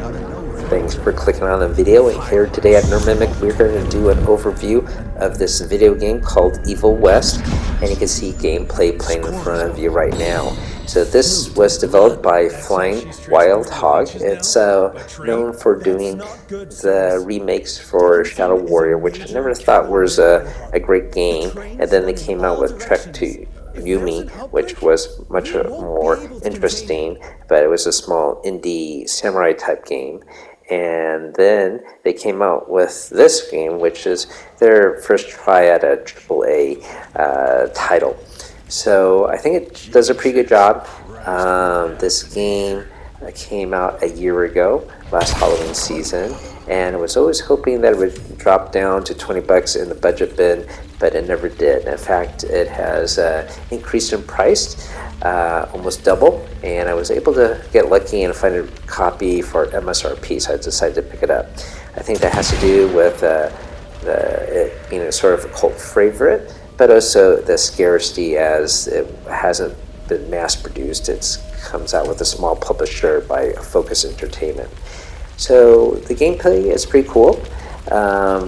Thanks for clicking on the video, and here today at Mimic we're going to do an overview of this video game called Evil West, and you can see gameplay playing in front of you right now. So this was developed by Flying Wild Hog. It's known for doing the remakes for Shadow Warrior, which I never thought was a great game, and then they came out with Trek to Yumi, which was much more interesting, but it was a small indie samurai type game. And then they came out with this game, which is their first try at a AAA title. So I think it does a pretty good job. This game came out a year ago, last Halloween season, and I was always hoping that it would drop down to $20 in the budget bin, but it never did. In fact, it has increased in price, almost double, and I was able to get lucky and find a copy for MSRP, so I decided to pick it up. I think that has to do with it being a sort of a cult favorite, but also the scarcity, as it hasn't been mass produced. It comes out with a small publisher by Focus Entertainment. So the gameplay is pretty cool.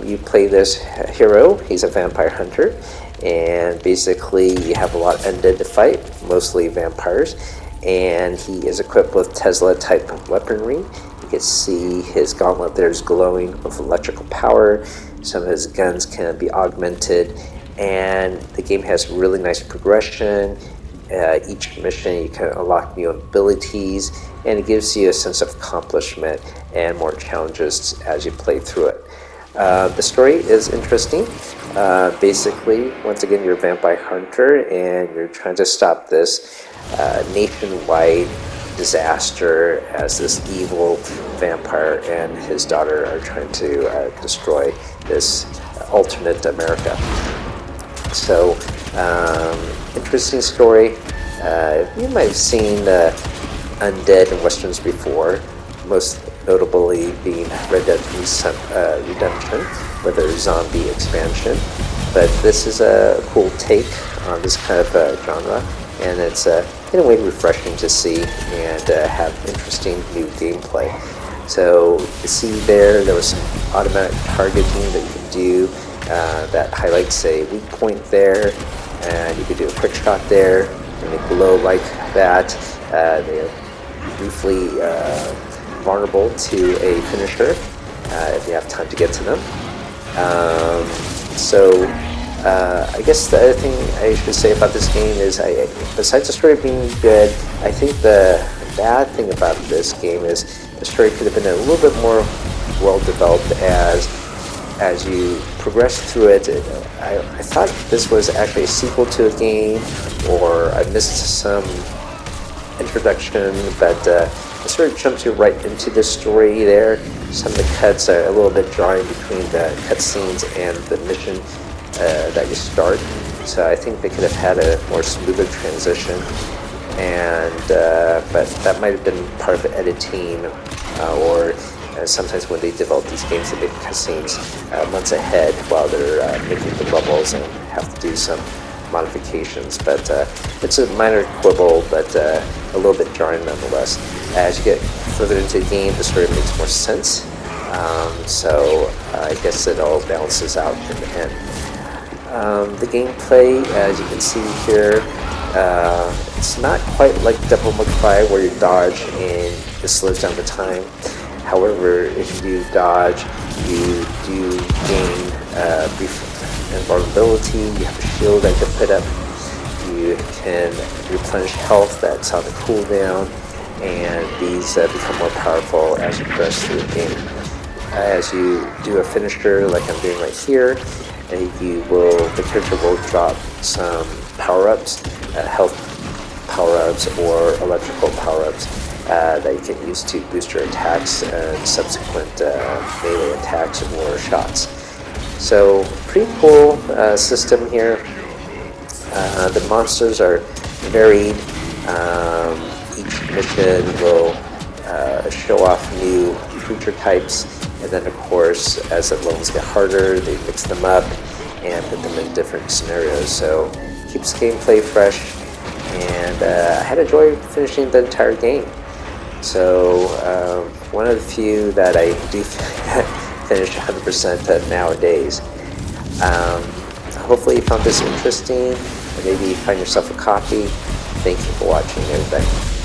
You play this hero. He's a vampire hunter, and basically you have a lot of undead to fight, mostly vampires, and he is equipped with Tesla type weaponry. You can see his gauntlet there is glowing with electrical power. Some of his guns can be augmented, and the game has really nice progression. Each mission you can unlock new abilities, and it gives you a sense of accomplishment and more challenges as you play through it. The story is interesting. Basically, once again, you're a vampire hunter and you're trying to stop this nationwide disaster as this evil vampire and his daughter are trying to destroy this alternate America. So, interesting story. You might have seen Undead in Westerns before, most notably being Red Dead Redemption with their zombie expansion. But this is a cool take on this kind of genre, and it's in a way refreshing to see and have interesting new gameplay. So you see there was some automatic targeting that you can do that highlights a weak point there, and you could do a quick shot there, and they glow like that. They are briefly vulnerable to a finisher if you have time to get to them. I guess the other thing I should say about this game is, besides the story being good, I think the bad thing about this game is the story could have been a little bit more well developed as you progress through it. I thought this was actually a sequel to a game, or I missed some introduction, but it sort of jumps you right into the story there. Some of the cuts are a little bit jarring between the cutscenes and the mission that you start, so I think they could have had a more smoother transition, and but that might have been part of the editing, or sometimes when they develop these games they make cutscenes months ahead while they're making the levels and have to do some modifications, but it's a minor quibble, but a little bit jarring nonetheless. As you get further into the game, the story makes more sense, so I guess it all balances out in the end. The gameplay, as you can see here, it's not quite like Devil May Cry where you dodge and it slows down the time. However, if you dodge, you do gain brief invulnerability. You have a shield that you can put up. You can replenish health that's on the cooldown, and these become more powerful as you progress through the game. As you do a finisher, like I'm doing right here, the character will drop some power-ups, health power-ups or electrical power-ups that you can use to boost your attacks and subsequent melee attacks or shots. So pretty cool system here. The monsters are varied. Each mission will show off new creature types, and then of course as the levels get harder they mix them up and put them in different scenarios, so keeps gameplay fresh, and I had enjoyed finishing the entire game. So one of the few that I do finish 100% nowadays. Hopefully you found this interesting, or maybe you find yourself a copy. Thank you for watching, everybody.